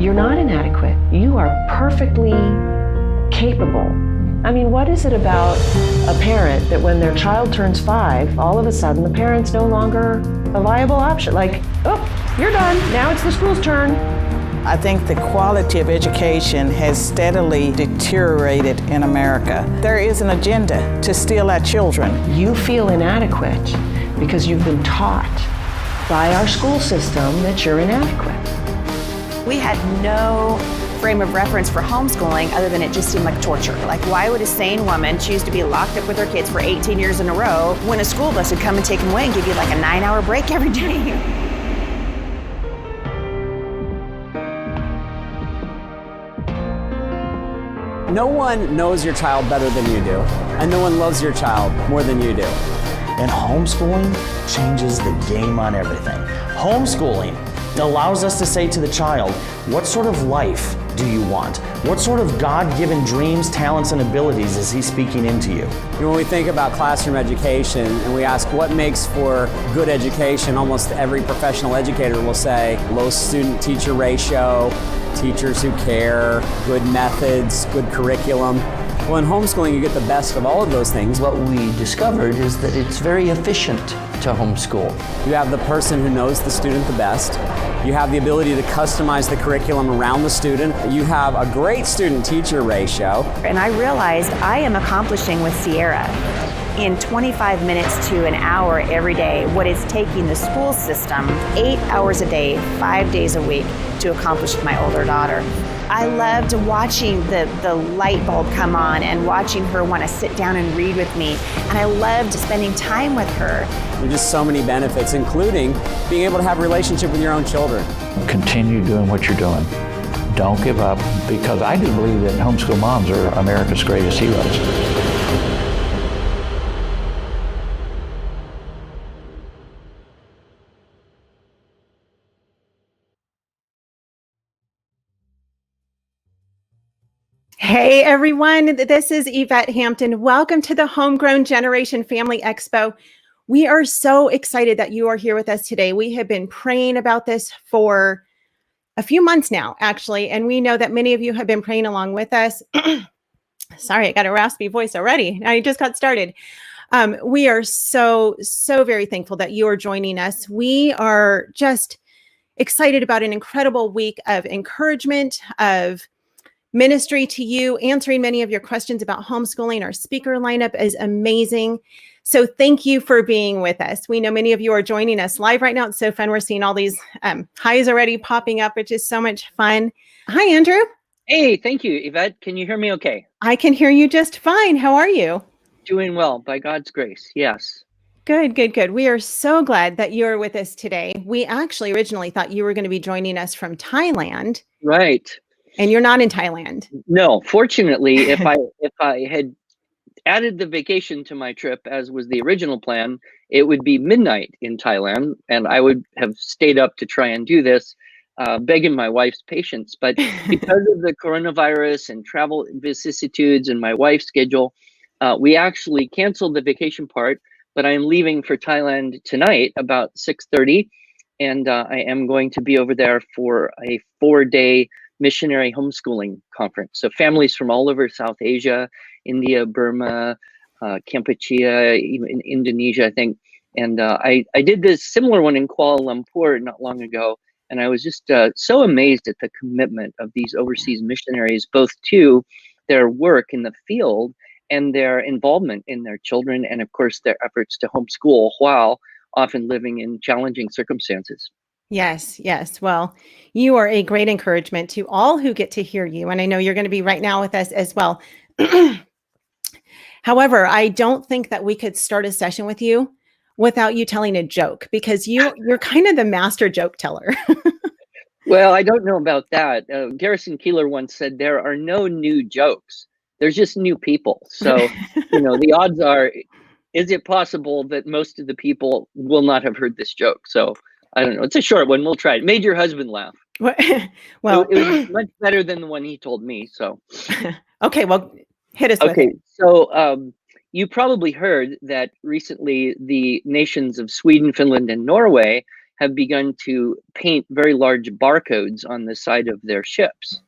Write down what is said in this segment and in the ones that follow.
you're not inadequate. You are perfectly capable. I mean, what is it about a parent that when their child turns 5, all of a sudden the parent's no longer a viable option? Like, oh, you're done. Now it's the school's turn. I think the quality of education has steadily deteriorated in America. There is an agenda to steal our children. You feel inadequate because you've been taught by our school system that you're inadequate. We had no frame of reference for homeschooling other than it just seemed like torture. Like, why would a sane woman choose to be locked up with her kids for 18 years in a row when a school bus would come and take them away and give you like a 9-hour break every day? No one knows your child better than you do, and no one loves your child more than you do. And homeschooling changes the game on everything. Homeschooling allows us to say to the child, what sort of life do you want? What sort of God-given dreams, talents, and abilities is he speaking into you? When we think about classroom education and we ask what makes for good education, almost every professional educator will say low student-teacher ratio, teachers who care, good methods, good curriculum. Well, in homeschooling, you get the best of all of those things. What we discovered is that it's very efficient to homeschool. You have the person who knows the student the best. You have the ability to customize the curriculum around the student. You have a great student-teacher ratio. And I realized I am accomplishing with Sierra in 25 minutes to an hour every day what is taking the school system 8 hours a day, 5 days a week to accomplish with my older daughter. I loved watching the light bulb come on and watching her want to sit down and read with me. And I loved spending time with her. There are just so many benefits, including being able to have a relationship with your own children. Continue doing what you're doing. Don't give up, because I do believe that homeschool moms are America's greatest heroes. Hey everyone, this is Yvette Hampton. Welcome to the Homegrown Generation Family Expo. We are so excited that you are here with us today. We have been praying about this for a few months now, actually, and we know that many of you have been praying along with us. Sorry, I got a raspy voice already. I just got started. We are so very thankful that you are joining us. We are just excited about an incredible week of encouragement, of ministry to you, answering many of your questions about homeschooling. Our speaker lineup is amazing. So thank you for being with us. We know many of you are joining us live right now. It's so fun. We're seeing all these highs already popping up, which is so much fun. Hi, Andrew. Hey, thank you, Yvette. Can you hear me okay? I can hear you just fine. How are you? Doing well, by God's grace. Yes. Good. We are so glad that you're with us today. We actually originally thought you were going to be joining us from Thailand. Right. And you're not in Thailand. No, fortunately, if I had added the vacation to my trip, as was the original plan, it would be midnight in Thailand, and I would have stayed up to try and do this, begging my wife's patience. But because of the coronavirus and travel vicissitudes and my wife's schedule, we actually canceled the vacation part. But I am leaving for Thailand tonight about 6:30, and I am going to be over there for a 4-day missionary homeschooling conference. So families from all over South Asia, India, Burma, Cambodia, even Indonesia, I think. And I did this similar one in Kuala Lumpur not long ago. And I was just so amazed at the commitment of these overseas missionaries, both to their work in the field and their involvement in their children, and of course, their efforts to homeschool while often living in challenging circumstances. Yes. Well, you are a great encouragement to all who get to hear you. And I know you're going to be right now with us as well. However, I don't think that we could start a session with you without you telling a joke, because you're kind of the master joke teller. Well, I don't know about that. Garrison Keillor once said there are no new jokes. There's just new people. So, the odds are, is it possible that most of the people will not have heard this joke? So I don't know. It's a short one. We'll try it. Made your husband laugh. Well, it was much better than the one he told me. So, okay. Well, hit us with it. So you probably heard that recently the nations of Sweden, Finland, and Norway have begun to paint very large barcodes on the side of their ships.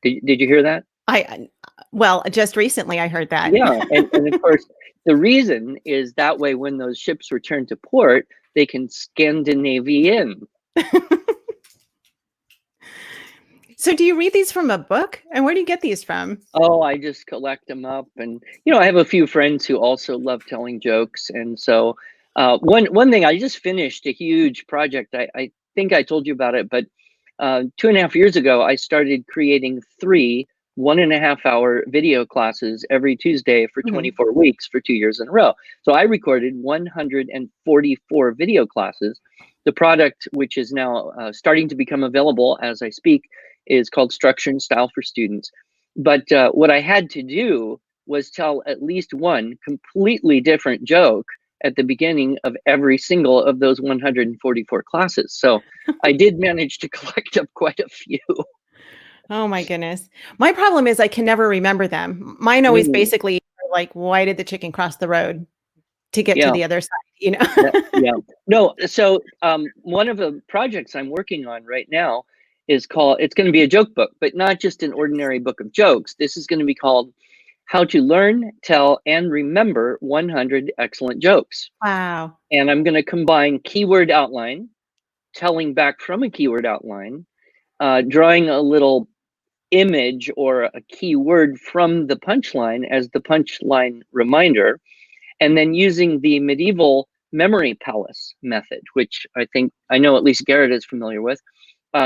Did you hear that? Well, just recently I heard that. Yeah, and of course, the reason is that way when those ships return to port, they can Scandinavian. So do you read these from a book? And where do you get these from? Oh, I just collect them up. And, I have a few friends who also love telling jokes. And so one thing, I just finished a huge project. I think I told you about it, but 2.5 years ago, I started creating 3 1.5-hour video classes every Tuesday for 24 weeks for 2 years in a row. So I recorded 144 video classes. The product, which is now starting to become available as I speak, is called Structure and Style for Students. But what I had to do was tell at least one completely different joke at the beginning of every single of those 144 classes. So I did manage to collect up quite a few. Oh my goodness. My problem is I can never remember them. Mine always basically are like, why did the chicken cross the road to get to the other side, Yeah. No, so one of the projects I'm working on right now is called, it's going to be a joke book, but not just an ordinary book of jokes. This is going to be called How to Learn, Tell, and Remember 100 Excellent Jokes. Wow. And I'm going to combine keyword outline, telling back from a keyword outline, drawing a little image or a keyword from the punchline as the punchline reminder, and then using the medieval memory palace method, which I know at least Garrett is familiar with,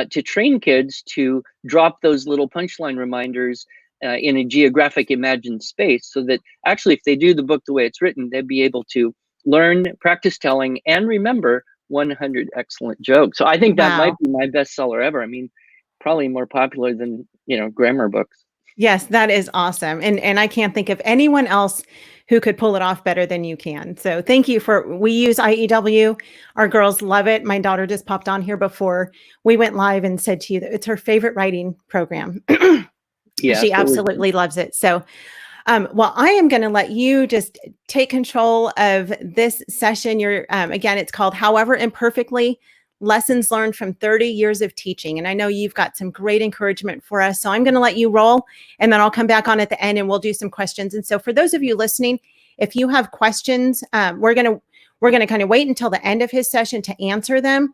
to train kids to drop those little punchline reminders in a geographic imagined space, so that actually if they do the book the way it's written, they'd be able to learn, practice telling, and remember 100 excellent jokes. So I think that might be my bestseller ever. I mean, probably more popular than, grammar books. Yes, that is awesome. And I can't think of anyone else who could pull it off better than you can. So thank you we use IEW. Our girls love it. My daughter just popped on here before we went live and said to you that it's her favorite writing program. Yeah, she absolutely loves it. So, well, I am going to let you just take control of this session. Again, it's called However Imperfectly, Lessons Learned from 30 Years of Teaching. And I know you've got some great encouragement for us. So I'm going to let you roll, and then I'll come back on at the end and we'll do some questions. And so for those of you listening, if you have questions, we're going to kind of wait until the end of his session to answer them.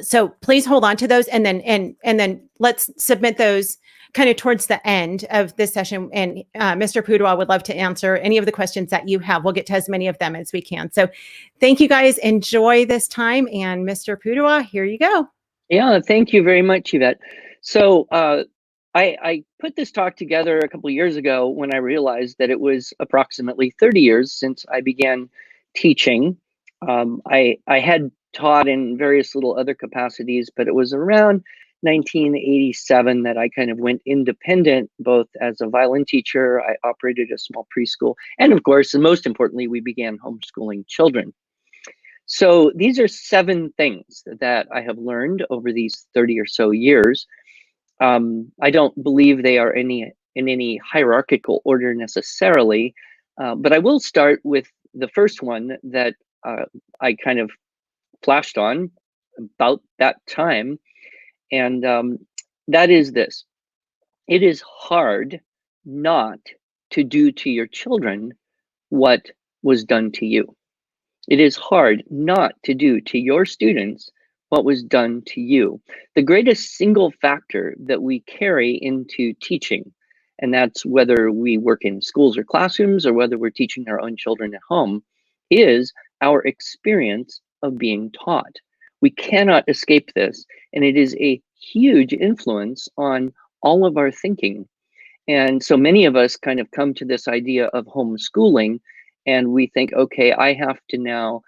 So please hold on to those, and then let's submit those kind of towards the end of this session. And Mr. Pudewa would love to answer any of the questions that you have. We'll get to as many of them as we can. So thank you guys. Enjoy this time. And Mr. Pudewa, here you go. Yeah, thank you very much, Yvette. So I put this talk together a couple of years ago when I realized that it was approximately 30 years since I began teaching. I had taught in various little other capacities, but it was around 1987 that I kind of went independent, both as a violin teacher, I operated a small preschool, and of course, and most importantly, we began homeschooling children. So these are 7 things that I have learned over these 30 or so years. I don't believe they are in any hierarchical order necessarily, but I will start with the first one that I kind of flashed on about that time. And that is this: it is hard not to do to your children what was done to you. It is hard not to do to your students what was done to you. The greatest single factor that we carry into teaching, and that's whether we work in schools or classrooms or whether we're teaching our own children at home, is our experience of being taught. We cannot escape this, and it is a huge influence on all of our thinking. And so many of us kind of come to this idea of homeschooling, and we think, okay, I have to now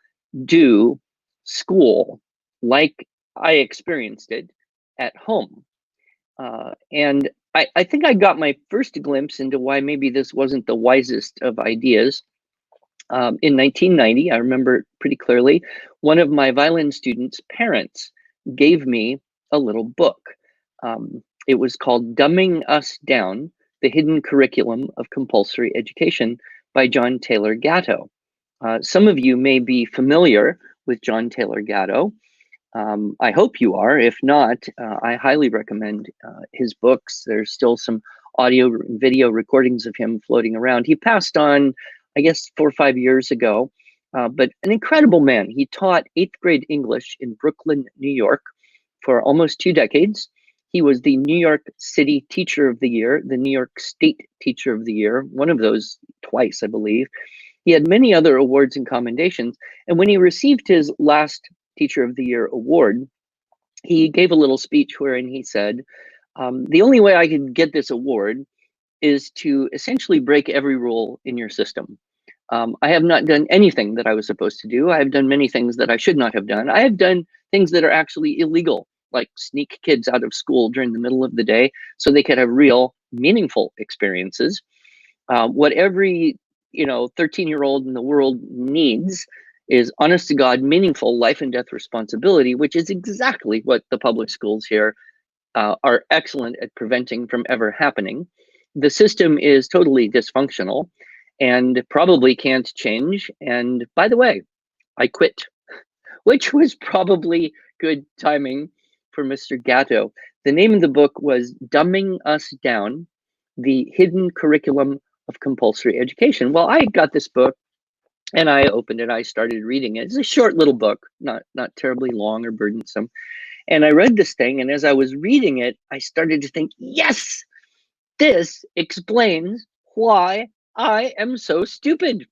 do school like I experienced it at home. And I think I got my first glimpse into why maybe this wasn't the wisest of ideas. In 1990, I remember pretty clearly, one of my violin students' parents gave me a little book. It was called Dumbing Us Down, The Hidden Curriculum of Compulsory Education by John Taylor Gatto. Some of you may be familiar with John Taylor Gatto. I hope you are. If not, I highly recommend his books. There's still some audio and video recordings of him floating around. He passed on, I guess, 4 or 5 years ago, but an incredible man. He taught 8th grade English in Brooklyn, New York for almost 2 decades. He was the New York City Teacher of the Year, the New York State Teacher of the Year, one of those twice, I believe. He had many other awards and commendations. And when he received his last Teacher of the Year award, he gave a little speech wherein he said, the only way I can get this award is to essentially break every rule in your system. I have not done anything that I was supposed to do. I have done many things that I should not have done. I have done things that are actually illegal, like sneak kids out of school during the middle of the day so they could have real, meaningful experiences. What every 13-year-old in the world needs is honest to God, meaningful life and death responsibility, which is exactly what the public schools here are excellent at preventing from ever happening. The system is totally dysfunctional and probably can't change. And by the way, I quit, which was probably good timing for Mr. Gatto. The name of the book was Dumbing Us Down, The Hidden Curriculum of Compulsory Education. Well, I got this book and I opened it. I started reading it. It's a short little book, not terribly long or burdensome. And I read this thing, and as I was reading it, I started to think, yes, this explains why I am so stupid.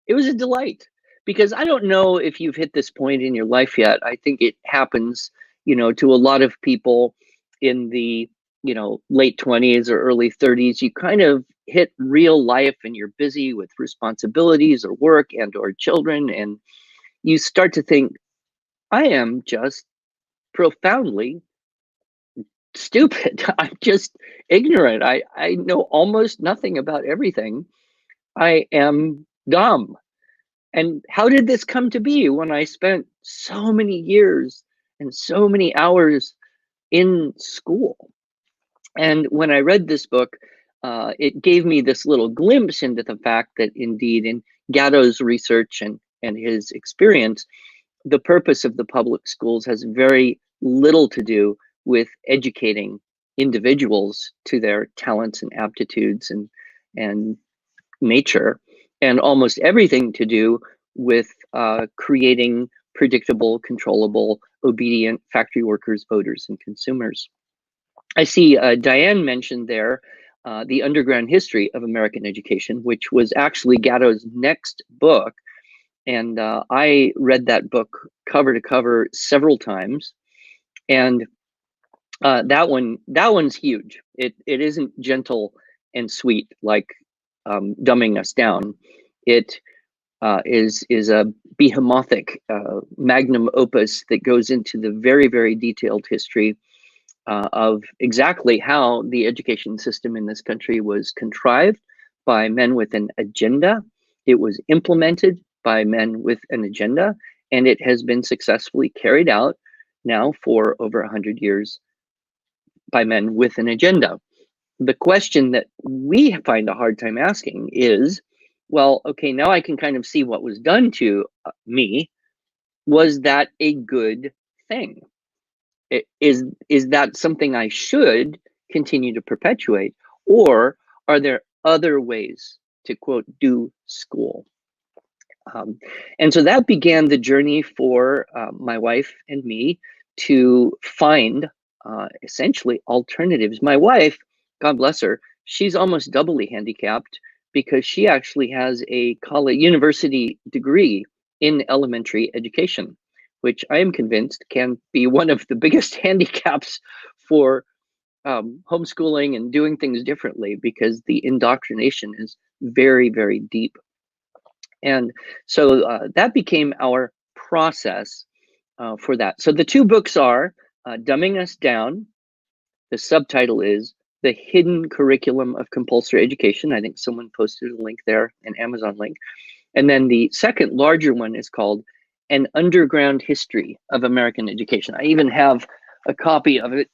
It was a delight, because I don't know if you've hit this point in your life yet. I think it happens, to a lot of people in the, late 20s or early 30s. You kind of hit real life and you're busy with responsibilities or work and or children. And you start to think, I am just profoundly stupid. I'm just ignorant. I know almost nothing about everything. I am dumb. And how did this come to be when I spent so many years and so many hours in school? And when I read this book, it gave me this little glimpse into the fact that indeed in Gatto's research and his experience, the purpose of the public schools has very little to do with educating individuals to their talents and aptitudes and nature, and almost everything to do with creating predictable, controllable, obedient factory workers, voters, and consumers. I see Diane mentioned there the Underground History of American Education, which was actually Gatto's next book. And I read that book cover to cover several times. And that one's huge. It isn't gentle and sweet like Dumbing Us Down. It is a behemothig magnum opus that goes into the very, very detailed history of exactly how the education system in this country was contrived by men with an agenda. It was implemented by men with an agenda, and it has been successfully carried out now for over 100 years by men with an agenda. The question that we find a hard time asking is, well, okay, now I can kind of see what was done to me. Was that a good thing? Is that something I should continue to perpetuate? Or are there other ways to, quote, do school? And so that began the journey for my wife and me to find essentially alternatives. My wife, God bless her, she's almost doubly handicapped because she actually has a university degree in elementary education, which I am convinced can be one of the biggest handicaps for homeschooling and doing things differently, because the indoctrination is very, very deep. And so that became our process for that. So the two books are Dumbing Us Down. The subtitle is The Hidden Curriculum of Compulsory Education. I think someone posted a link there, an Amazon link. And then the second larger one is called An Underground History of American Education. I even have a copy of it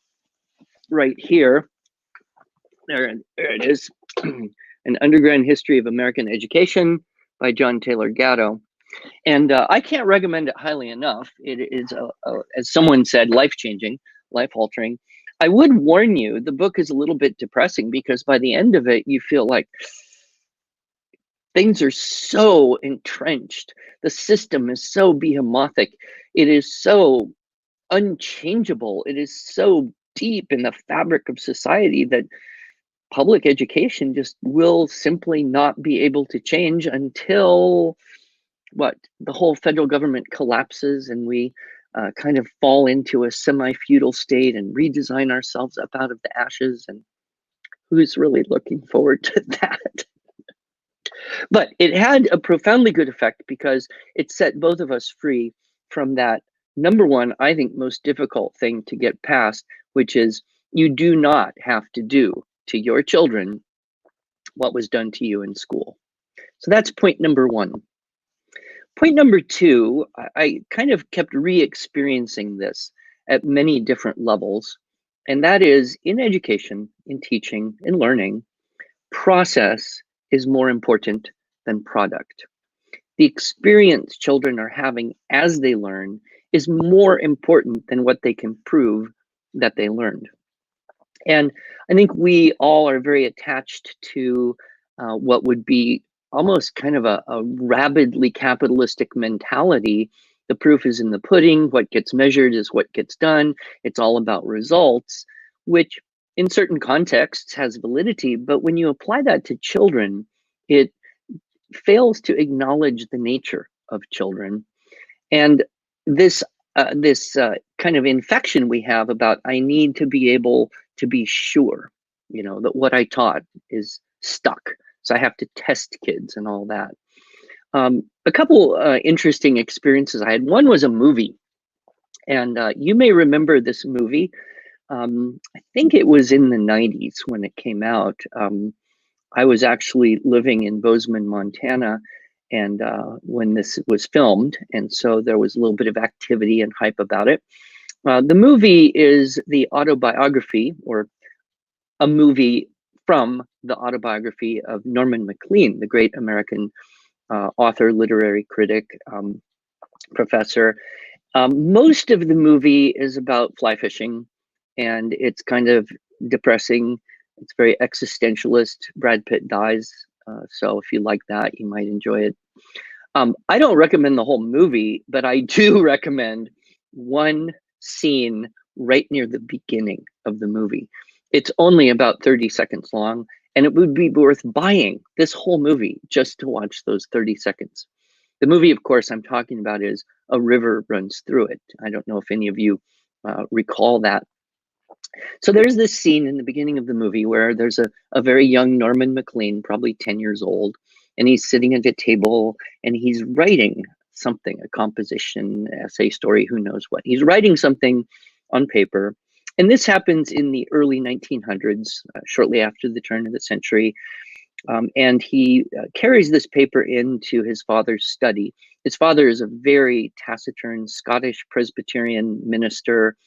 right here. There it is. An Underground History of American Education by John Taylor Gatto. And I can't recommend it highly enough. It is, as someone said, life-changing, life-altering. I would warn you, the book is a little bit depressing because by the end of it, you feel like things are so entrenched. The system is so behemothing. It is so unchangeable. It is so deep in the fabric of society that public education just will simply not be able to change until the whole federal government collapses and we kind of fall into a semi-feudal state and redesign ourselves up out of the ashes. And who's really looking forward to that? But it had a profoundly good effect because it set both of us free from that number one, I think, most difficult thing to get past, which is you do not have to do to your children what was done to you in school. So that's point number one. Point number two, I kind of kept re-experiencing this at many different levels, and that is in education, in teaching, in learning, process is more important than product. The experience children are having as they learn is more important than what they can prove that they learned. And I think we all are very attached to what would be almost kind of a rabidly capitalistic mentality. The proof is in the pudding. What gets measured is what gets done. It's all about results, which in certain contexts has validity. But when you apply that to children, it fails to acknowledge the nature of children. And this kind of infection we have about I need to be able to be sure, that what I taught is stuck. So I have to test kids and all that. A couple interesting experiences I had. One was a movie. And you may remember this movie. I think it was in the 90s when it came out. I was actually living in Bozeman, Montana, and when this was filmed, and so there was a little bit of activity and hype about it. The movie is the autobiography, or a movie from the autobiography of Norman Maclean, the great American author, literary critic, professor. Most of the movie is about fly fishing, and it's kind of depressing. It's very existentialist. Brad Pitt dies. So if you like that, you might enjoy it. I don't recommend the whole movie, but I do recommend one scene right near the beginning of the movie. It's only about 30 seconds long, and it would be worth buying this whole movie just to watch those 30 seconds. The movie, of course, I'm talking about is A River Runs Through It. I don't know if any of you recall that. So there's this scene in the beginning of the movie where there's a very young Norman Maclean, probably 10 years old, and he's sitting at a table and he's writing something, a composition, essay, story, who knows what. He's writing something on paper. And this happens in the early 1900s, shortly after the turn of the century. And he carries this paper into his father's study. His father is a very taciturn Scottish Presbyterian minister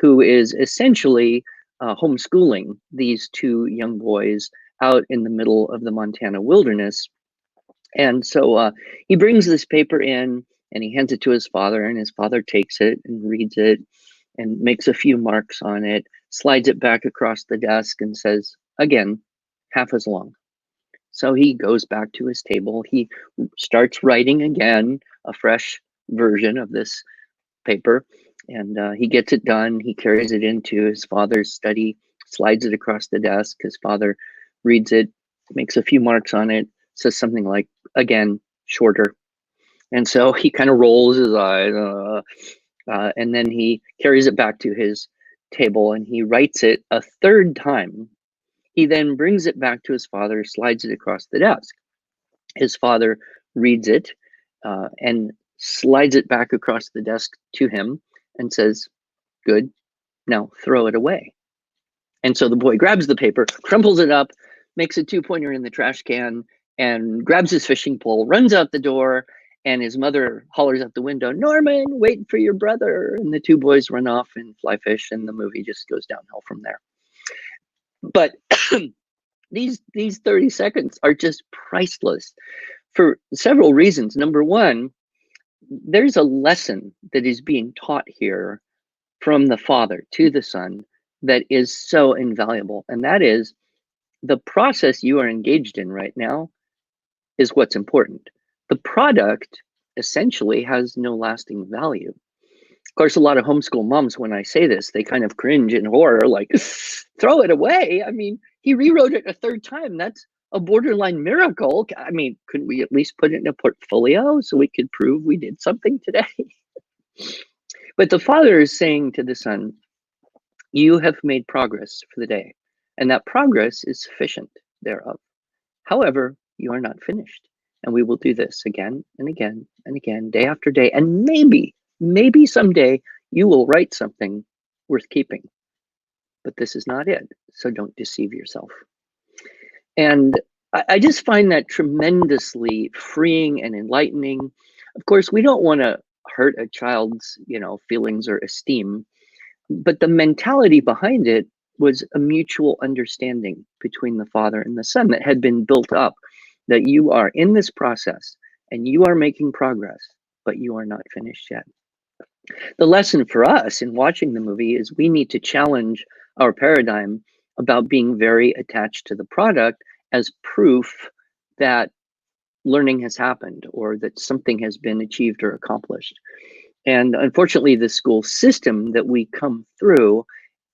who is essentially homeschooling these two young boys out in the middle of the Montana wilderness. And so he brings this paper in and he hands it to his father, and his father takes it and reads it and makes a few marks on it, slides it back across the desk and says, again, half as long. So he goes back to his table. He starts writing again, a fresh version of this paper. And he gets it done. He carries it into his father's study, slides it across the desk. His father reads it, makes a few marks on it, says something like, again, shorter. And so he kind of rolls his eyes, and then he carries it back to his table and he writes it a third time. He then brings it back to his father, slides it across the desk. His father reads it and slides it back across the desk to him and says, good, now throw it away. And so the boy grabs the paper, crumples it up, makes a two-pointer in the trash can, and grabs his fishing pole, runs out the door, and his mother hollers out the window, Norman, wait for your brother. And the two boys run off and fly fish, and the movie just goes downhill from there. But these 30 seconds are just priceless for several reasons. Number one, there's a lesson that is being taught here from the Father to the Son that is so invaluable. And that is the process you are engaged in right now is what's important. The product essentially has no lasting value. Of course, a lot of homeschool moms, when I say this, they kind of cringe in horror, like, throw it away. I mean, he rewrote it a third time. That's a borderline miracle. I mean, couldn't we at least put it in a portfolio so we could prove we did something today? But the Father is saying to the Son, you have made progress for the day, and that progress is sufficient thereof. However, you are not finished, and we will do this again and again and again, day after day, and maybe someday you will write something worth keeping. But this is not it, so don't deceive yourself. And I just find that tremendously freeing and enlightening. Of course, we don't want to hurt a child's, feelings or esteem, but the mentality behind it was a mutual understanding between the Father and the Son that had been built up, that you are in this process and you are making progress, but you are not finished yet. The lesson for us in watching the movie is we need to challenge our paradigm about being very attached to the product as proof that learning has happened or that something has been achieved or accomplished. And unfortunately, the school system that we come through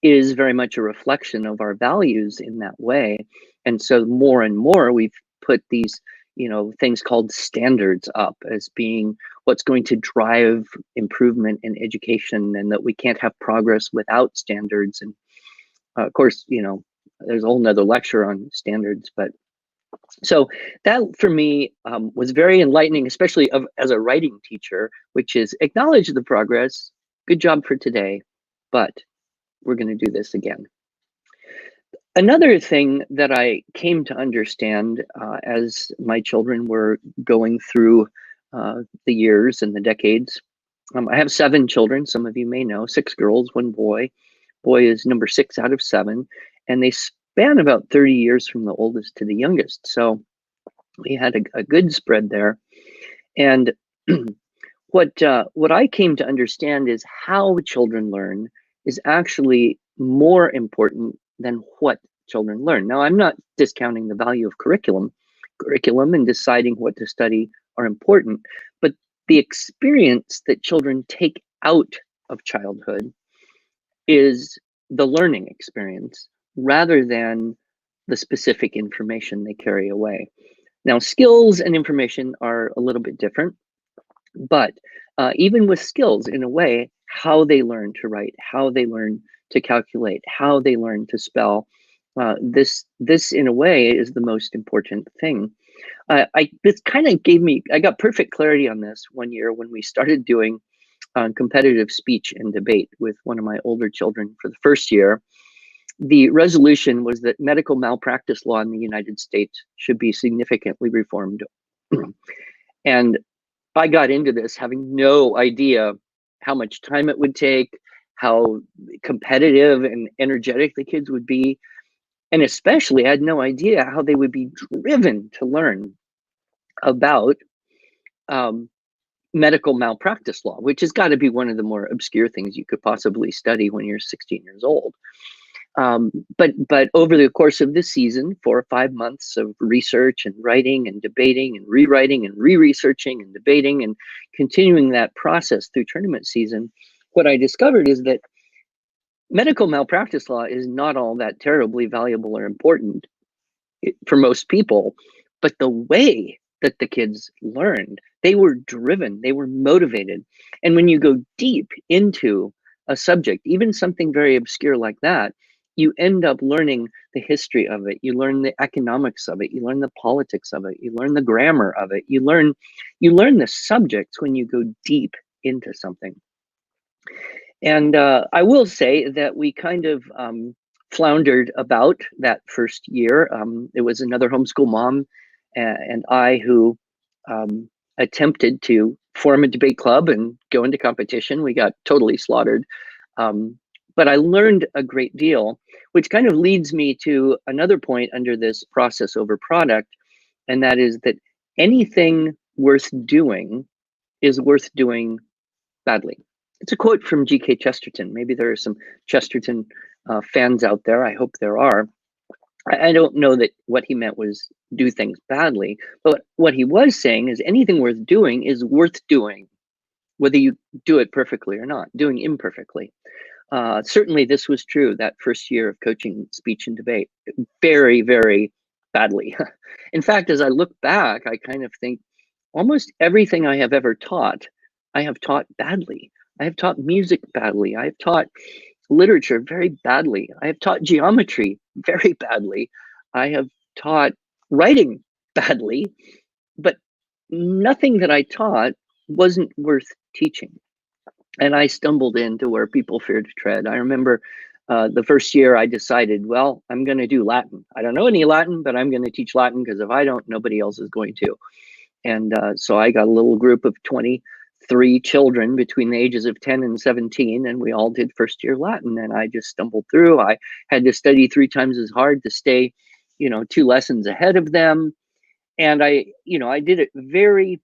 is very much a reflection of our values in that way. And so more and more we've put these, things called standards up as being what's going to drive improvement in education, and that we can't have progress without standards. And of course, there's a whole nother lecture on standards, but so that for me was very enlightening, especially as a writing teacher, which is acknowledge the progress, good job for today, but we're going to do this again. Another thing that I came to understand as my children were going through the years and the decades, I have 7 children, some of you may know, 6 girls, 1 boy. Boy is number 6 out of 7, and they span about 30 years from the oldest to the youngest. So we had a good spread there. And what I came to understand is how children learn is actually more important than what children learn. Now, I'm not discounting the value of curriculum and deciding what to study are important, but the experience that children take out of childhood is the learning experience rather than the specific information they carry away. Now, skills and information are a little bit different, but even with skills, in a way, how they learn to write, how they learn to calculate, how they learn to spell, this in a way is the most important thing. This kind of I got perfect clarity on this one year when we started doing competitive speech and debate with one of my older children for the first year. The resolution was that medical malpractice law in the United States should be significantly reformed. And I got into this having no idea how much time it would take, how competitive and energetic the kids would be. And especially, I had no idea how they would be driven to learn about medical malpractice law, which has got to be one of the more obscure things you could possibly study when you're 16 years old. But over the course of this season, 4 or 5 months of research and writing and debating and rewriting and re-researching and debating and continuing that process through tournament season, what I discovered is that medical malpractice law is not all that terribly valuable or important for most people, but the way that the kids learned, they were driven, they were motivated. And when you go deep into a subject, even something very obscure like that, you end up learning the history of it. You learn the economics of it. You learn the politics of it. You learn the grammar of it. You learn the subjects when you go deep into something. And I will say that we kind of floundered about that first year. It was another homeschool mom and I who attempted to form a debate club and go into competition. We got totally slaughtered. But I learned a great deal, which kind of leads me to another point under this process over product, and that is that anything worth doing is worth doing badly. It's a quote from G.K. Chesterton. Maybe there are some Chesterton fans out there. I hope there are. I don't know that what he meant was do things badly, but what he was saying is anything worth doing is worth doing, whether you do it perfectly or not, doing imperfectly. Certainly this was true that first year of coaching speech and debate, very, very badly. In fact, as I look back, I kind of think almost everything I have ever taught, I have taught badly. I have taught music badly. I have taught literature very badly. I have taught geometry very badly. I have taught writing badly, but nothing that I taught wasn't worth teaching. And I stumbled into where people fear to tread. I remember the first year I decided, well, I'm going to do Latin. I don't know any Latin, but I'm going to teach Latin because if I don't, nobody else is going to. And so I got a little group of 23 children between the ages of 10 and 17, and we all did first year Latin. And I just stumbled through. I had to study 3 times as hard to stay, 2 lessons ahead of them. And I did it very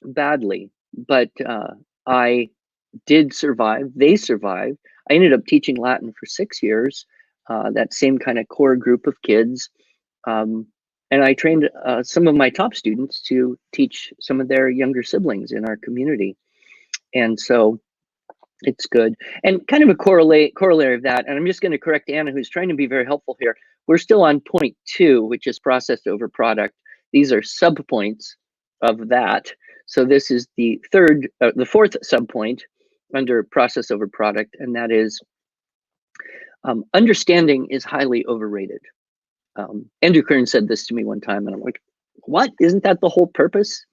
badly, but I did survive. They survived. I ended up teaching Latin for 6 years, that same kind of core group of kids. And I trained some of my top students to teach some of their younger siblings in our community. And so it's good. And kind of a corollary of that, and I'm just going to correct Anna, who's trying to be very helpful here. We're still on point 2, which is process over product. These are subpoints of that. So this is the 4th subpoint under process over product, and that is understanding is highly overrated. Andrew Kern said this to me one time, and I'm like, what? Isn't that the whole purpose?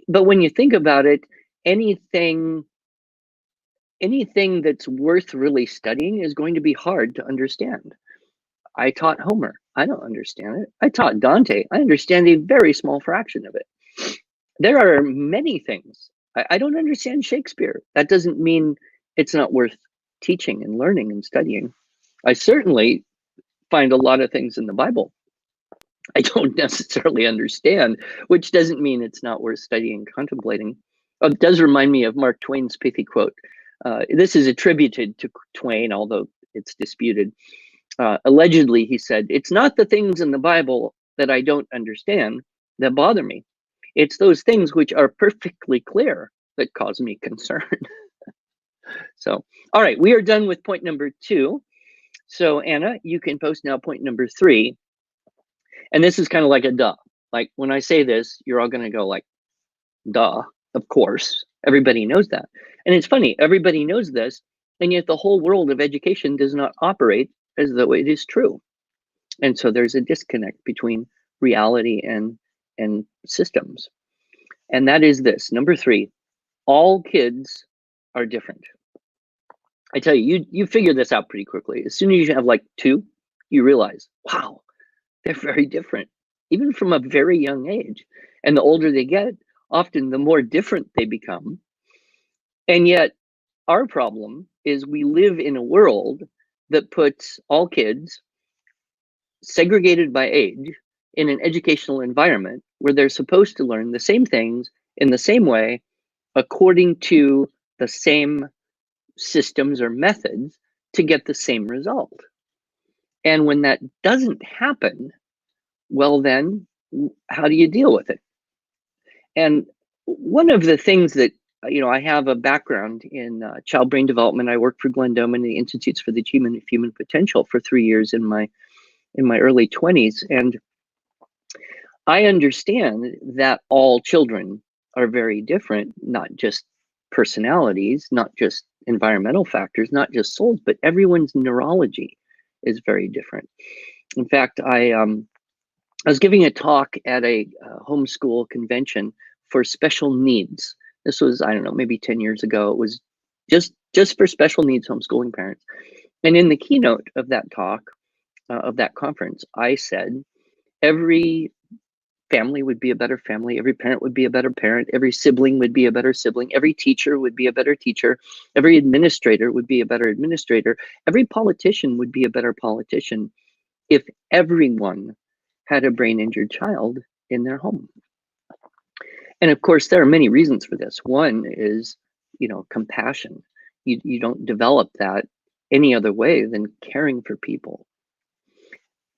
But when you think about it, anything that's worth really studying is going to be hard to understand. I taught Homer. I don't understand it. I taught Dante. I understand a very small fraction of it. There are many things. I don't understand Shakespeare. That doesn't mean it's not worth teaching and learning and studying. I certainly find a lot of things in the Bible I don't necessarily understand, which doesn't mean it's not worth studying and contemplating. It does remind me of Mark Twain's pithy quote. This is attributed to Twain, although it's disputed. Allegedly, he said, "It's not the things in the Bible that I don't understand that bother me. It's those things which are perfectly clear that cause me concern." So, all right, we are done with point number 2. So Anna, you can post now point number 3. And this is kind of like a duh. Like when I say this, you're all going to go like, duh, of course. Everybody knows that. And it's funny, everybody knows this, and yet the whole world of education does not operate as though it is true. And so there's a disconnect between reality and systems. And that is this, number 3, all kids are different. I tell you, you figure this out pretty quickly. As soon as you have like 2, you realize, wow, they're very different, even from a very young age. And the older they get, often the more different they become. And yet our problem is we live in a world that puts all kids segregated by age in an educational environment where they're supposed to learn the same things in the same way, according to the same systems or methods to get the same result. And when that doesn't happen, well then, how do you deal with it? And one of the things that, I have a background in child brain development. I worked for Glenn Doman and the Institutes for the Achievement of Human Potential for 3 years in my early 20s. And I understand that all children are very different, not just personalities, not just environmental factors, not just souls, but everyone's neurology is very different. In fact, I was giving a talk at a homeschool convention for special needs. This was, I don't know, maybe 10 years ago. It was just for special needs homeschooling parents. And in the keynote of that talk, of that conference, I said, every family would be a better family. Every parent would be a better parent. Every sibling would be a better sibling. Every teacher would be a better teacher. Every administrator would be a better administrator. Every politician would be a better politician if everyone had a brain injured child in their home. And of course, there are many reasons for this. One is, compassion. You don't develop that any other way than caring for people.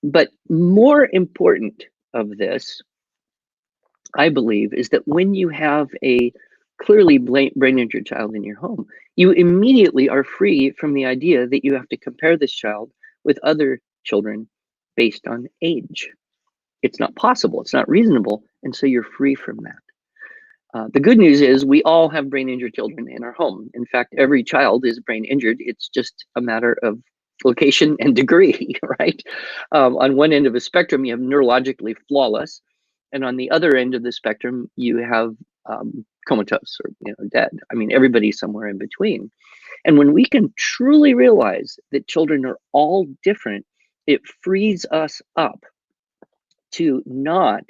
But more important of this, I believe, is that when you have a clearly brain injured child in your home, you immediately are free from the idea that you have to compare this child with other children based on age. It's not possible, it's not reasonable, and so you're free from that. The good news is we all have brain injured children in our home. In fact, every child is brain injured. It's just a matter of location and degree, right? On one end of a spectrum, you have neurologically flawless, and on the other end of the spectrum, you have comatose or dead. I mean, everybody's somewhere in between. And when we can truly realize that children are all different, it frees us up to not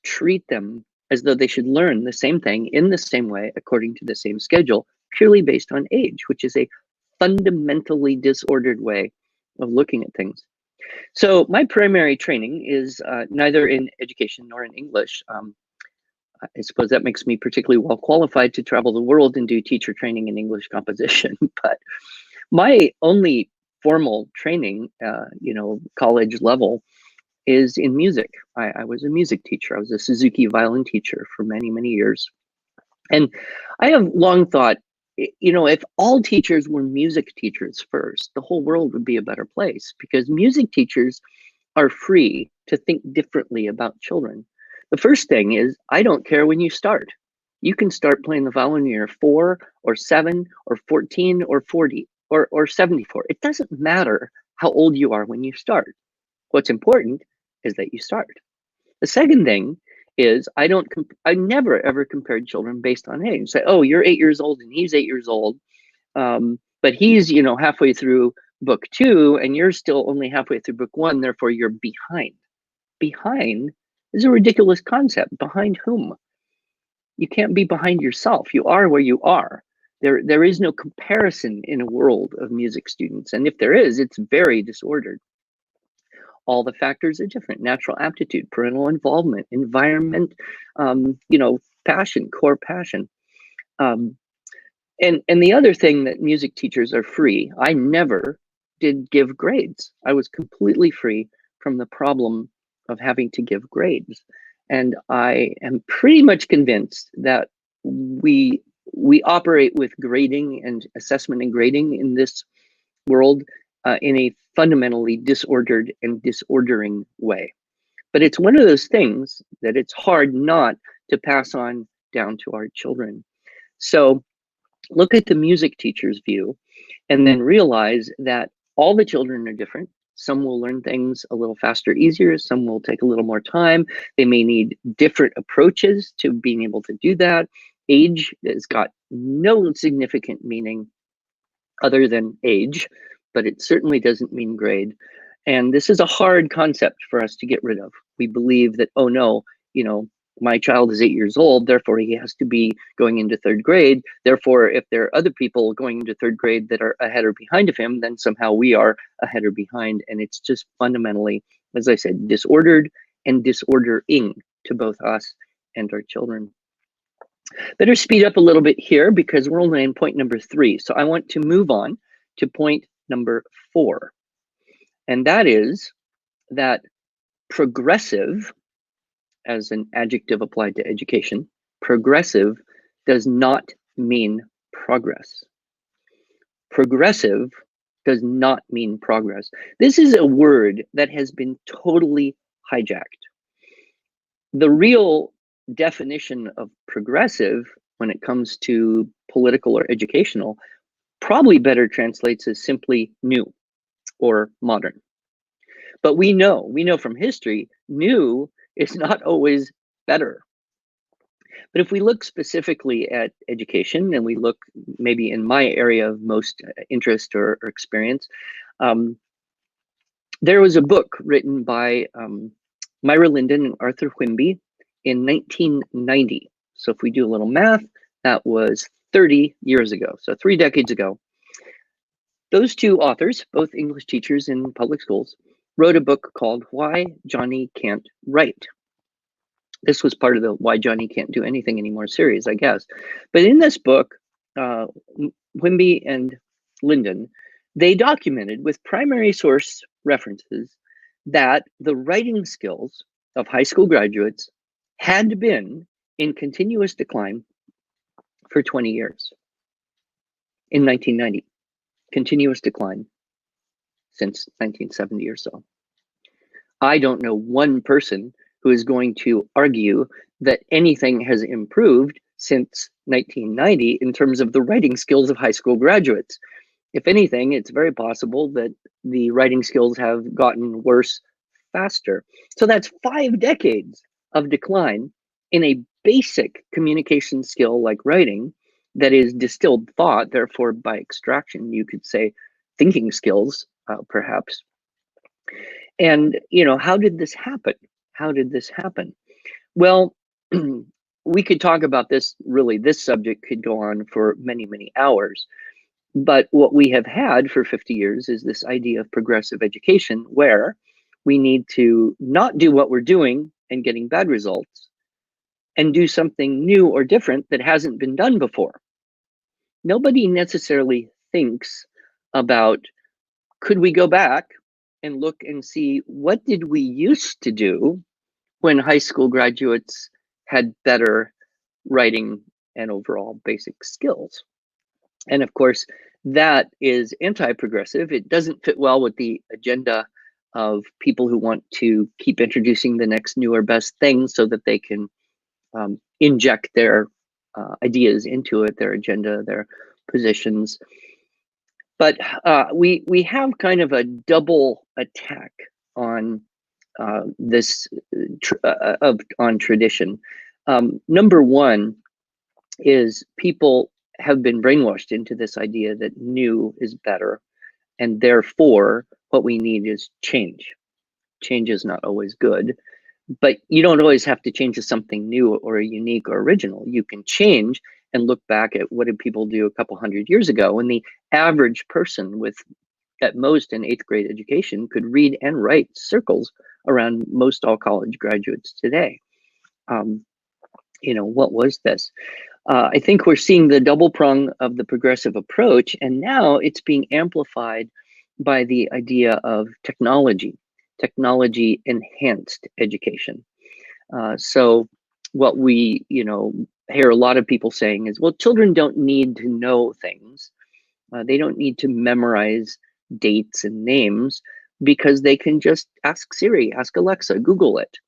treat them as though they should learn the same thing in the same way according to the same schedule, purely based on age, which is a fundamentally disordered way of looking at things. So my primary training is neither in education nor in English. I suppose that makes me particularly well qualified to travel the world and do teacher training in English composition. But my only formal training, college level, is in music. I was a music teacher. I was a Suzuki violin teacher for many, many years. And I have long thought, if all teachers were music teachers first, the whole world would be a better place, because music teachers are free to think differently about children. The first thing is, I don't care when you start. You can start playing the violin when you're 4 or 7 or 14 or 40 or 74. It doesn't matter how old you are when you start. What's important is that you start. The second thing is I never ever compared children based on age. Say, oh, you're 8 years old and he's 8 years old, but he's halfway through book 2 and you're still only halfway through book 1, therefore you're behind. Behind is a ridiculous concept. Behind whom? You can't be behind yourself. You are where you are. There is no comparison in a world of music students, and if there is, it's very disordered. All the factors are different: natural aptitude, parental involvement, environment, passion, core passion. And the other thing that music teachers are free. I never did give grades. I was completely free from the problem of having to give grades. And I am pretty much convinced that we operate with grading and assessment and grading in this world in a fundamentally disordered and disordering way. But it's one of those things that it's hard not to pass on down to our children. So look at the music teacher's view and then realize that all the children are different. Some will learn things a little faster, easier. Some will take a little more time. They may need different approaches to being able to do that. Age has got no significant meaning other than age, but it certainly doesn't mean grade. And this is a hard concept for us to get rid of. We believe that, oh no, my child is 8 years old, therefore he has to be going into 3rd grade. Therefore, if there are other people going into 3rd grade that are ahead or behind of him, then somehow we are ahead or behind. And it's just fundamentally, as I said, disordered and disordering to both us and our children. Better speed up a little bit here because we're only in point number 3. So I want to move on to point number 4. And that is that progressive, as an adjective applied to education, progressive does not mean progress. Progressive does not mean progress. This is a word that has been totally hijacked. The real definition of progressive when it comes to political or educational probably better translates as simply new or modern. But we know from history, new is not always better. But if we look specifically at education, and we look maybe in my area of most interest or experience, there was a book written by Myra Linden and Arthur Quimby in 1990. So if we do a little math, that was 30 years ago, so 3 decades ago. Those two authors, both English teachers in public schools, wrote a book called Why Johnnie Can't Write. This was part of the Why Johnnie Can't Do Anything Anymore series, I guess. But in this book, Wimby and Linden, they documented with primary source references that the writing skills of high school graduates had been in continuous decline for 20 years. In 1990, continuous decline since 1970 or so. I don't know one person who is going to argue that anything has improved since 1990 in terms of the writing skills of high school graduates. If anything, it's very possible that the writing skills have gotten worse faster. So that's 5 decades of decline in a basic communication skill like writing that is distilled thought, therefore by extraction, you could say thinking skills, perhaps. And, how did this happen? How did this happen? Well, we could talk about this, really, this subject could go on for many, many hours. But what we have had for 50 years is this idea of progressive education, where we need to not do what we're doing and getting bad results and do something new or different that hasn't been done before. Nobody necessarily thinks about, could we go back and look and see what did we used to do when high school graduates had better writing and overall basic skills? And of course, that is anti-progressive. It doesn't fit well with the agenda of people who want to keep introducing the next new or best thing so that they can inject their ideas into it, their agenda, their positions. But we have kind of a double attack on on tradition. Number one is people have been brainwashed into this idea that new is better, and therefore what we need is change. Change is not always good, but you don't always have to change to something new or unique or original. You can change and look back at what did people do a couple hundred years ago when the average person with at most an 8th grade education could read and write circles around most all college graduates today. What was this? I think we're seeing the double prong of the progressive approach, and now it's being amplified by the idea of technology enhanced education. So what we, hear a lot of people saying is, well, children don't need to know things. They don't need to memorize dates and names because they can just ask Siri, ask Alexa, Google it.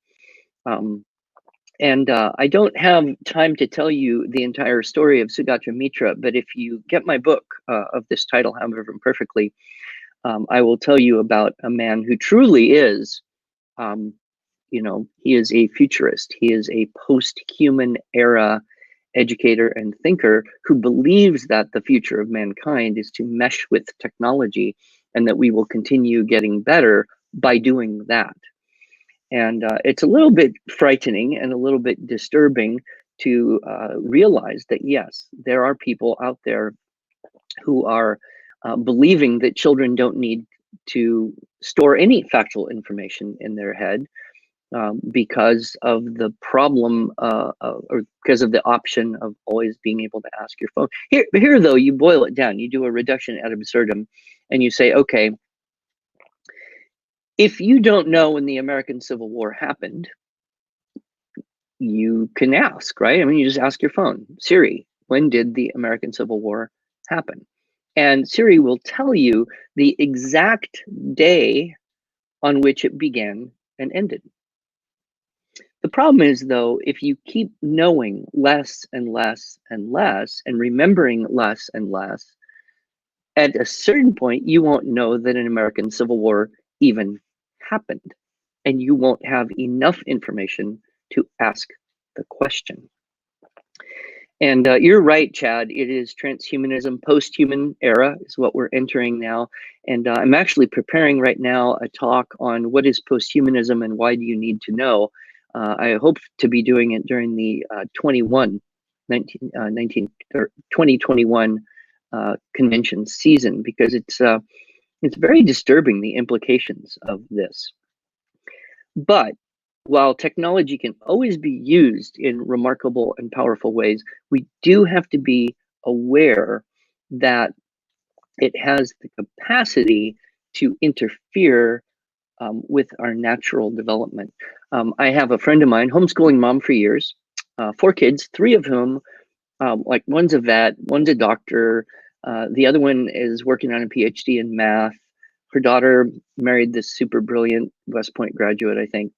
And I don't have time to tell you the entire story of Sugata Mitra, but if you get my book of this title, However Imperfectly, I will tell you about a man who truly is, he is a futurist. He is a post-human era educator and thinker who believes that the future of mankind is to mesh with technology and that we will continue getting better by doing that. And it's a little bit frightening and a little bit disturbing to realize that, yes, there are people out there who are believing that children don't need to store any factual information in their head because of the problem or because of the option of always being able to ask your phone. Here, though, you boil it down. You do a reduction ad absurdum and you say, okay, if you don't know when the American Civil War happened, you can ask, right? I mean, you just ask your phone, Siri, when did the American Civil War happen? And Siri will tell you the exact day on which it began and ended. The problem is, though, if you keep knowing less and less and less and remembering less and less, at a certain point, you won't know that an American Civil War even happened, and you won't have enough information to ask the question. And you're right, Chad, it is transhumanism, post-human era is what we're entering now. And I'm actually preparing right now a talk on what is post-humanism and why do you need to know. I hope to be doing it during the 2021 convention season, because it's very disturbing, the implications of this. But while technology can always be used in remarkable and powerful ways, we do have to be aware that it has the capacity to interfere with our natural development. I have a friend of mine, homeschooling mom for years, 4 kids, 3 of whom, like one's a vet, one's a doctor, the other one is working on a PhD in math. Her daughter married this super brilliant West Point graduate, I think.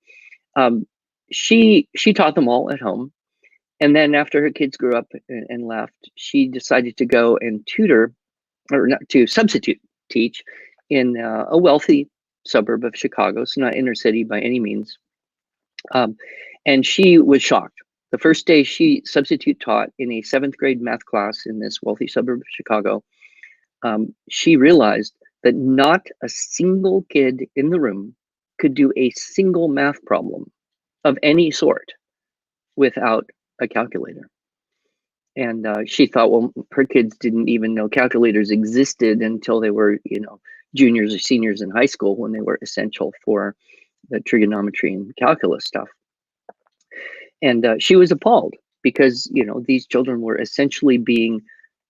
She taught them all at home. And then after her kids grew up and left, she decided to go and tutor, or not to substitute teach in a wealthy suburb of Chicago, so not inner city by any means. And she was shocked. The first day she substitute taught in a 7th grade math class in this wealthy suburb of Chicago, she realized that not a single kid in the room could do a single math problem of any sort without a calculator. And she thought, well, her kids didn't even know calculators existed until they were, juniors or seniors in high school, when they were essential for the trigonometry and calculus stuff. And she was appalled because, these children were essentially being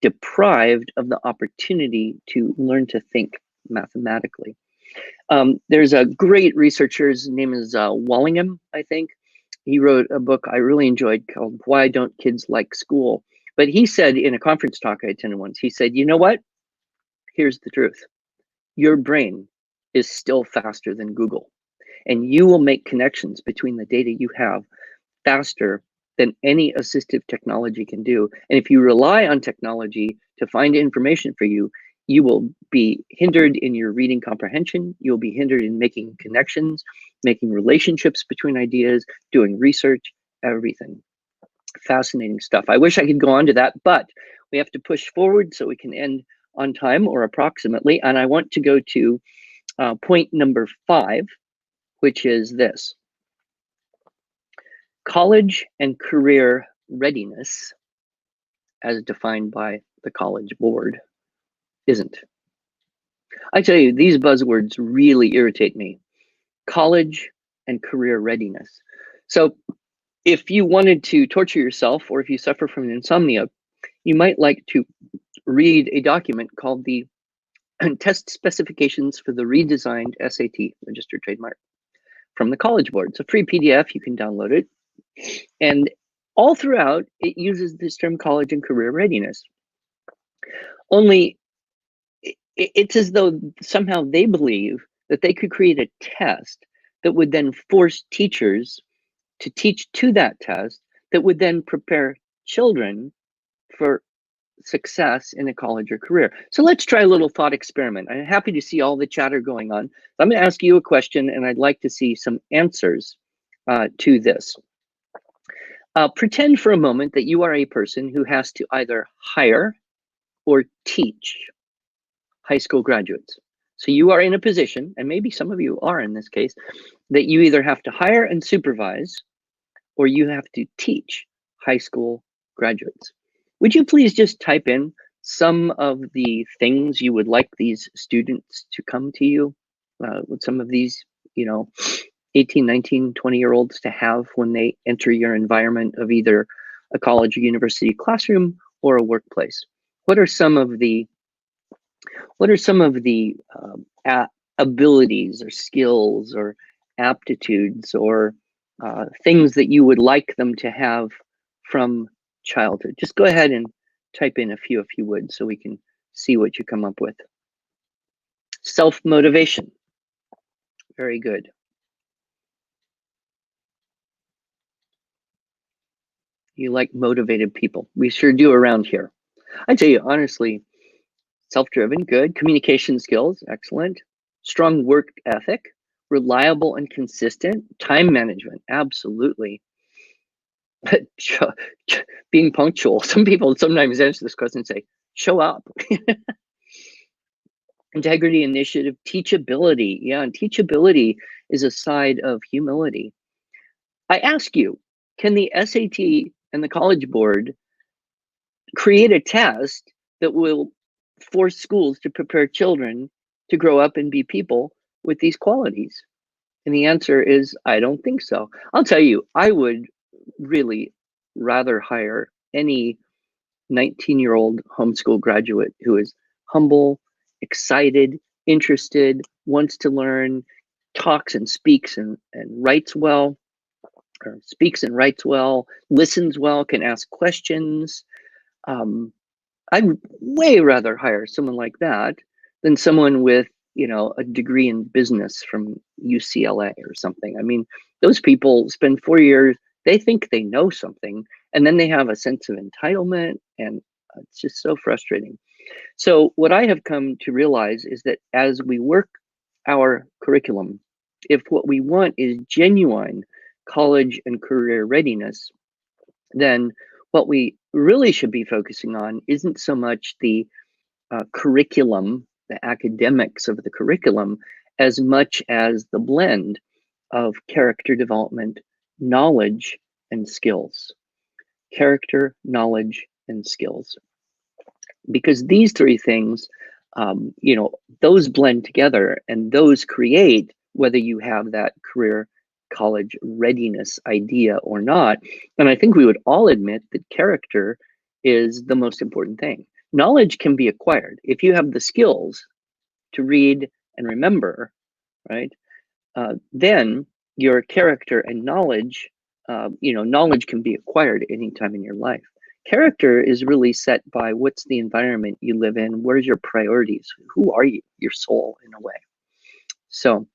deprived of the opportunity to learn to think mathematically. There's a great researcher, his name is Wallingham, I think. He wrote a book I really enjoyed called Why Don't Kids Like School? But he said in a conference talk I attended once, he said, you know what? Here's the truth. Your brain is still faster than Google, and you will make connections between the data you have faster than any assistive technology can do. And if you rely on technology to find information for you, you will be hindered in your reading comprehension. You'll be hindered in making connections, making relationships between ideas, doing research, everything. Fascinating stuff. I wish I could go on to that, but we have to push forward so we can end on time or approximately. And I want to go to point number 5, which is this. College and career readiness, as defined by the College Board, isn't. I tell you, these buzzwords really irritate me. College and career readiness. So if you wanted to torture yourself, or if you suffer from insomnia, you might like to read a document called the Test Specifications for the Redesigned SAT, Registered Trademark, from the College Board. It's a free PDF, you can download it. And all throughout, it uses this term college and career readiness. Only it's as though somehow they believe that they could create a test that would then force teachers to teach to that test, that would then prepare children for success in a college or career. So let's try a little thought experiment. I'm happy to see all the chatter going on. I'm going to ask you a question, and I'd like to see some answers to this. Pretend for a moment that you are a person who has to either hire or teach high school graduates. So you are in a position, and maybe some of you are in this case, that you either have to hire and supervise, or you have to teach high school graduates. Would you please just type in some of the things you would like these students to come to you, with some of these, 18, 19, 20-year-olds to have when they enter your environment of either a college or university classroom or a workplace? What are some of the abilities or skills or aptitudes or things that you would like them to have from childhood? Just go ahead and type in a few if you would, so we can see what you come up with. Self-motivation. Very good. You like motivated people. We sure do around here. I tell you, honestly, self-driven, good. Communication skills, excellent. Strong work ethic, reliable and consistent. Time management, absolutely. Being punctual. Some people sometimes answer this question and say, show up. Integrity, initiative, teachability. Yeah, and teachability is a side of humility. I ask you, can the SAT and the College Board create a test that will force schools to prepare children to grow up and be people with these qualities? And the answer is, I don't think so. I'll tell you, I would really rather hire any 19-year-old homeschool graduate who is humble, excited, interested, wants to learn, talks and speaks and writes well, or speaks and writes well, listens well, can ask questions. I'd way rather hire someone like that than someone with, a degree in business from UCLA or something. I mean, those people spend 4 years, they think they know something, and then they have a sense of entitlement, and it's just so frustrating. So what I have come to realize is that as we work our curriculum, if what we want is genuine college and career readiness, then what we really should be focusing on isn't so much the curriculum, the academics of the curriculum, as much as the blend of character development, knowledge, and skills. Character, knowledge, and skills. Because these three things, those blend together, and those create whether you have that career college readiness idea or not. And I think we would all admit that character is the most important thing. Knowledge can be acquired. If you have the skills to read and remember, right, then your character and knowledge, knowledge can be acquired anytime in your life. Character is really set by what's the environment you live in, where's your priorities, who are you, your soul in a way. So,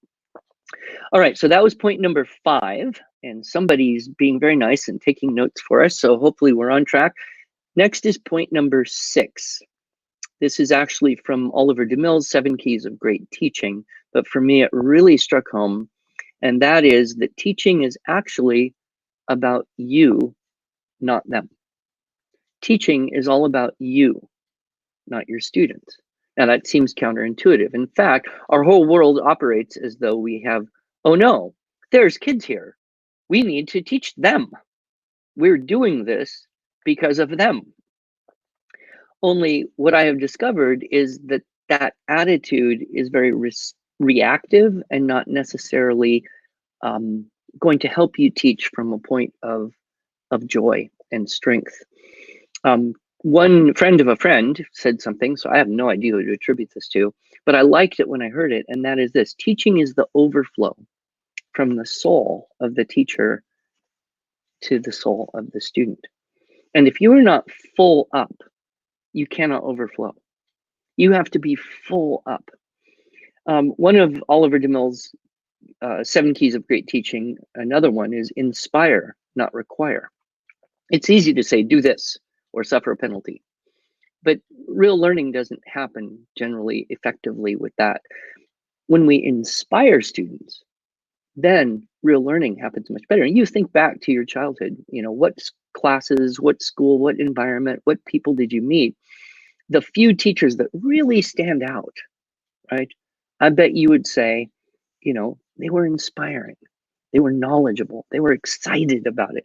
all right, so that was point number 5, and somebody's being very nice and taking notes for us, so hopefully we're on track. Next is point number 6. This is actually from Oliver DeMille's 7 Keys of Great Teaching, but for me it really struck home, and that is that teaching is actually about you, not them. Teaching is all about you, not your students. Now that seems counterintuitive. In fact, our whole world operates as though we have, oh no, there's kids here. We need to teach them. We're doing this because of them. Only what I have discovered is that that attitude is very reactive and not necessarily going to help you teach from a point of joy and strength. One friend of a friend said something, so I have no idea who to attribute this to, but I liked it when I heard it, and that is this: teaching is the overflow from the soul of the teacher to the soul of the student. And if you are not full up, you cannot overflow. You have to be full up. One of Oliver DeMille's 7 Keys of Great Teaching, another one is inspire, not require. It's easy to say, do this or suffer a penalty. But real learning doesn't happen generally effectively with that. When we inspire students, then real learning happens much better. And you think back to your childhood, what classes, what school, what environment, what people did you meet? The few teachers that really stand out, right? I bet you would say, they were inspiring, they were knowledgeable, they were excited about it.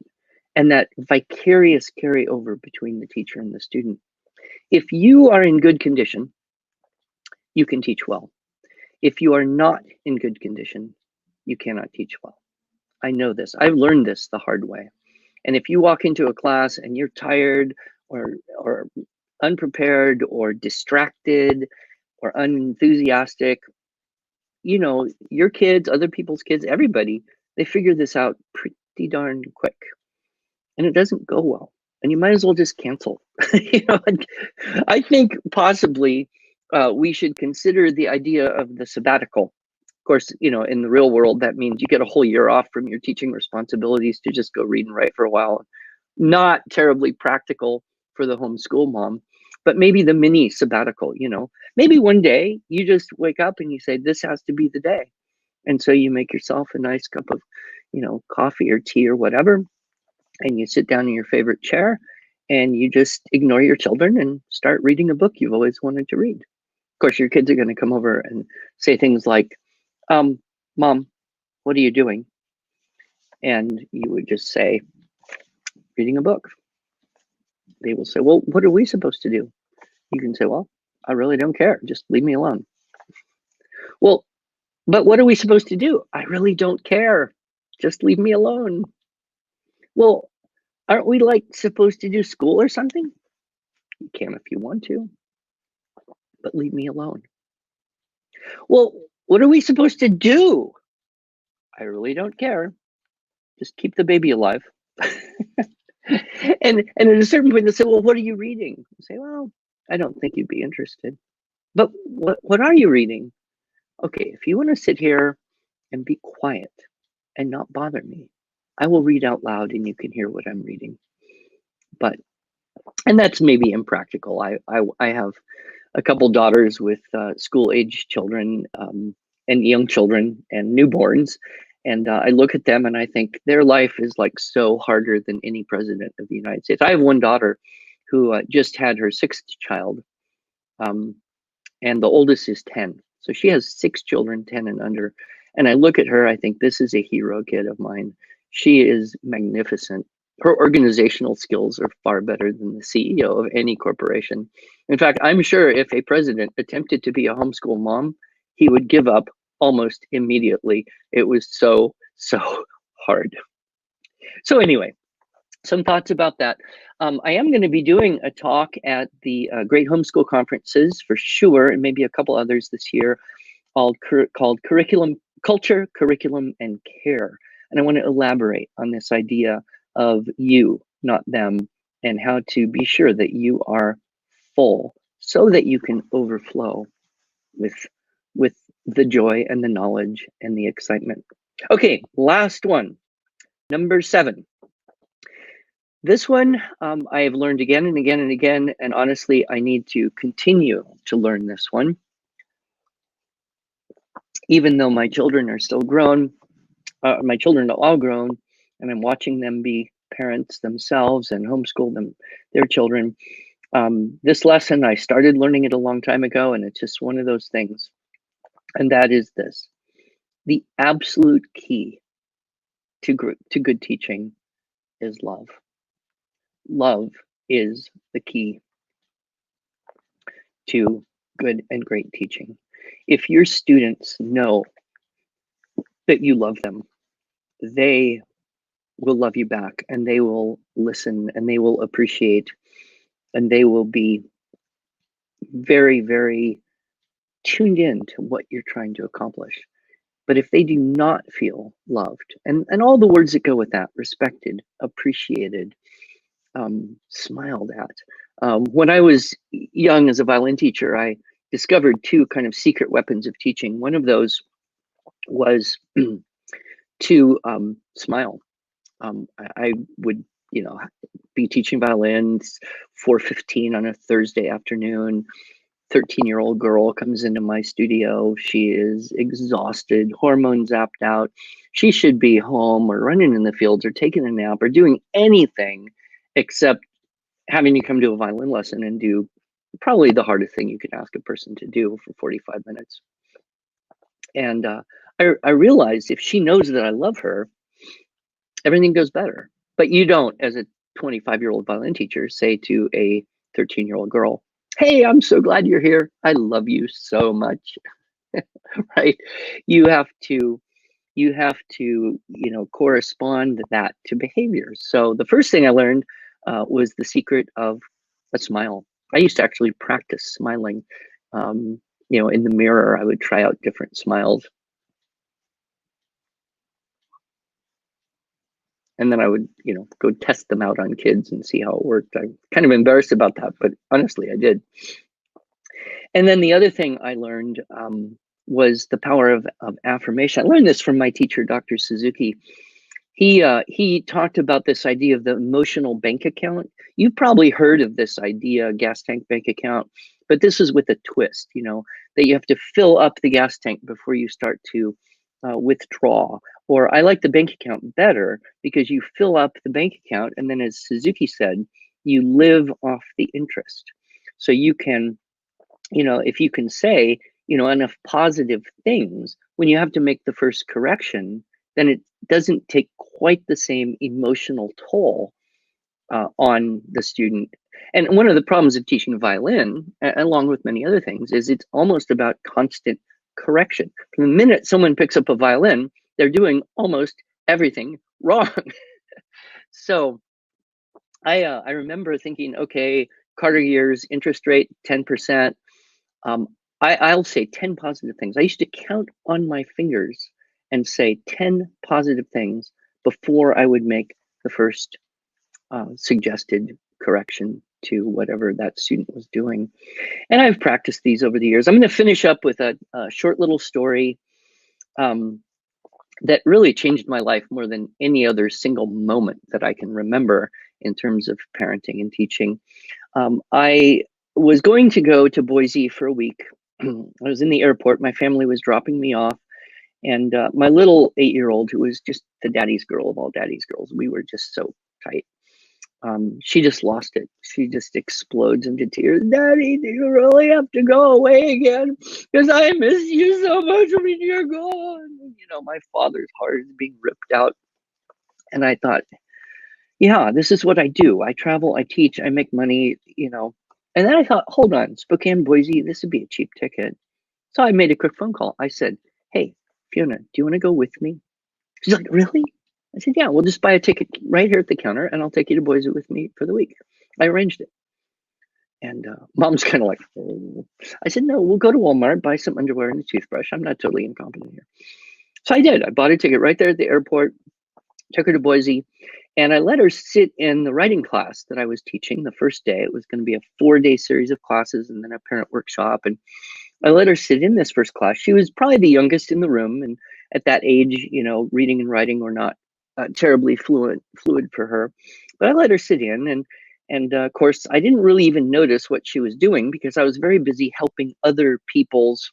And that vicarious carryover between the teacher and the student. If you are in good condition, you can teach well. If you are not in good condition, you cannot teach well. I know this. I've learned this the hard way. And if you walk into a class and you're tired or unprepared or distracted or unenthusiastic, your kids, other people's kids, everybody, they figure this out pretty darn quick. And it doesn't go well. And you might as well just cancel. I think possibly we should consider the idea of the sabbatical. Of course, in the real world, that means you get a whole year off from your teaching responsibilities to just go read and write for a while. Not terribly practical for the homeschool mom, but maybe the mini sabbatical, maybe one day you just wake up and you say, this has to be the day. And so you make yourself a nice cup of, coffee or tea or whatever, and you sit down in your favorite chair and you just ignore your children and start reading a book you've always wanted to read. Of course, your kids are going to come over and say things like, Mom, what are you doing? And you would just say, reading a book. They will say, well, what are we supposed to do? You can say, well, I really don't care. Just leave me alone. Well, But what are we supposed to do? I really don't care. Just leave me alone. Well, aren't we like supposed to do school or something? You can if you want to, but leave me alone. Well, what are we supposed to do? I really don't care. Just keep the baby alive. and at a certain point they say, well, what are you reading? I say, well, I don't think you'd be interested. But what are you reading? Okay, if you want to sit here and be quiet and not bother me, I will read out loud and you can hear what I'm reading. And that's maybe impractical. I have a couple daughters with school-age children and young children and newborns. And I look at them and I think their life is like so harder than any president of the United States. I have one daughter who just had her 6th child, and the oldest is 10. So she has 6 children, 10 and under. And I look at her, I think this is a hero kid of mine. She is magnificent. Her organizational skills are far better than the CEO of any corporation. In fact, I'm sure if a president attempted to be a homeschool mom, he would give up almost immediately. It was so hard. So anyway, some thoughts about that. I am going to be doing a talk at the Great Homeschool Conferences for sure, and maybe a couple others this year, called Curriculum, Culture, Curriculum, and Care. And I want to elaborate on this idea of you, not them, and how to be sure that you are full so that you can overflow with the joy and the knowledge and the excitement. Okay, last one, number 7. This one I have learned again and again and again, and honestly, I need to continue to learn this one. Even though my children are still grown, my children are all grown, and I'm watching them be parents themselves and homeschool their children. This lesson, I started learning it a long time ago, and it's just one of those things. And that is this: the absolute key to good teaching is love. Love is the key to good and great teaching. If your students know that you love them, they will love you back, and they will listen, and they will appreciate, and they will be very, very tuned in to what you're trying to accomplish. But if they do not feel loved, and all the words that go with that, respected, appreciated, smiled at. When I was young as a violin teacher, I discovered 2 kind of secret weapons of teaching. One of those was to smile. I would, be teaching violin 4:15 on a Thursday afternoon. 13-year-old girl comes into my studio. She is exhausted, hormones zapped out. She should be home or running in the fields or taking a nap or doing anything except having to come to a violin lesson and do probably the hardest thing you could ask a person to do for 45 minutes. And I realized if she knows that I love her, everything goes better. But you don't, as a 25-year-old violin teacher, say to a 13-year-old girl, hey, I'm so glad you're here. I love you so much. Right? You have to, correspond that to behaviors. So the first thing I learned was the secret of a smile. I used to actually practice smiling. In the mirror, I would try out different smiles. And then I would, go test them out on kids and see how it worked. I'm kind of embarrassed about that, but honestly, I did. And then the other thing I learned was the power of affirmation. I learned this from my teacher, Dr. Suzuki. He talked about this idea of the emotional bank account. You've probably heard of this idea, gas tank bank account, but this is with a twist, that you have to fill up the gas tank before you start to withdraw. Or I like the bank account better because you fill up the bank account, and then, as Suzuki said, you live off the interest. So you can, if you can say, enough positive things, when you have to make the first correction, then it doesn't take quite the same emotional toll on the student. And one of the problems of teaching violin, along with many other things, is it's almost about constant correction. From the minute someone picks up a violin, they're doing almost everything wrong. So I remember thinking, okay, Carter years, interest rate 10%. I'll say 10 positive things. I used to count on my fingers and say 10 positive things before I would make the first suggested correction to whatever that student was doing. And I've practiced these over the years. I'm going to finish up with a short little story that really changed my life more than any other single moment that I can remember in terms of parenting and teaching. I was going to go to Boise for a week. I was in the airport. My family was dropping me off. And my little 8-year-old, who was just the daddy's girl of all daddy's girls, we were just so tight. She just lost it. She just explodes into tears. Daddy, do you really have to go away again? Because I miss you so much when you're gone. You know, my father's heart is being ripped out. And I thought, yeah, this is what I do. I travel, I teach, I make money, you know. And then I thought, hold on, Spokane, Boise, this would be a cheap ticket. So I made a quick phone call. I said, hey, Fiona, do you want to go with me? She's like, really? I said, yeah, we'll just buy a ticket right here at the counter and I'll take you to Boise with me for the week. I arranged it. And mom's kind of like, oh. I said, no, we'll go to Walmart, buy some underwear and a toothbrush. I'm not totally incompetent here. So I did. I bought a ticket right there at the airport, took her to Boise, and I let her sit in the writing class that I was teaching the first day. It was going to be a 4-day series of classes and then a parent workshop. And I let her sit in this first class. She was probably the youngest in the room. And at that age, you know, reading and writing were not terribly fluid for her. But I let her sit in. And of course, I didn't really even notice what she was doing because I was very busy helping other people's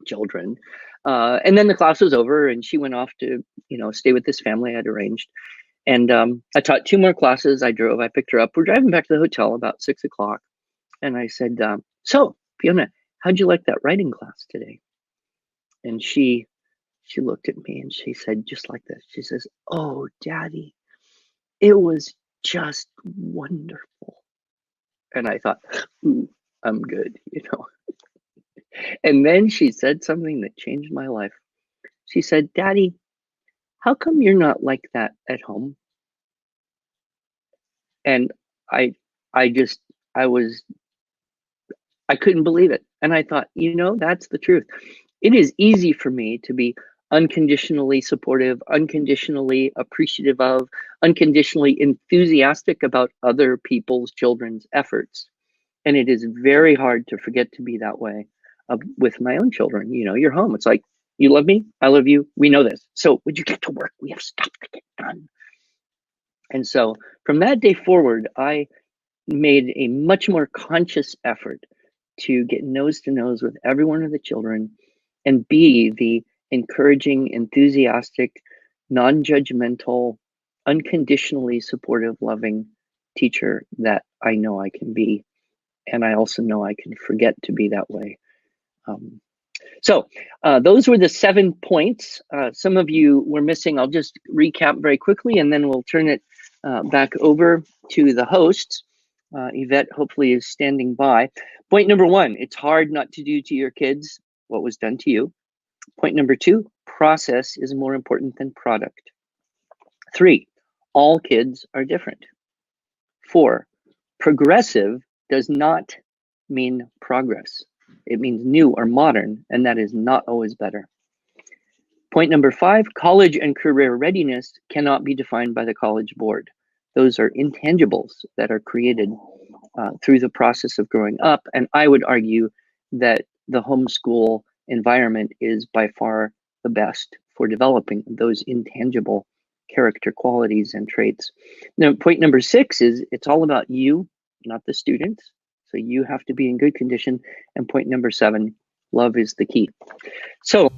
children. And then the class was over and she went off to, you know, stay with this family I'd arranged. And I taught 2 more classes. I picked her up. We're driving back to the hotel about 6 o'clock. And I said, so Fiona, how'd you like that writing class today? And she looked at me and she said, just like this, she says, oh, Daddy, it was just wonderful. And I thought, ooh, I'm good, you know. And then she said something that changed my life. She said, Daddy, how come you're not like that at home? And I couldn't believe it. And I thought, you know, that's the truth. It is easy for me to be unconditionally supportive, unconditionally appreciative of, unconditionally enthusiastic about other people's children's efforts. And it is very hard to forget to be that way with my own children. You know, you're home. It's like, you love me, I love you, we know this. So would you get to work? We have stuff to get done. And so from that day forward, I made a much more conscious effort to get nose to nose with every one of the children and be the encouraging, enthusiastic, non-judgmental, unconditionally supportive, loving teacher that I know I can be. And I also know I can forget to be that way. So those were the 7 points. Some of you were missing. I'll just recap very quickly, and then we'll turn it back over to the hosts. Yvette hopefully is standing by. Point number 1, it's hard not to do to your kids what was done to you. Point number 2, process is more important than product. 3, all kids are different. 4, progressive does not mean progress. It means new or modern, and that is not always better. Point number 5, college and career readiness cannot be defined by the College Board. Those are intangibles that are created through the process of growing up. And I would argue that the homeschool environment is by far the best for developing those intangible character qualities and traits. Now, point number 6 is it's all about you, not the students. So you have to be in good condition. And point number 7, love is the key. So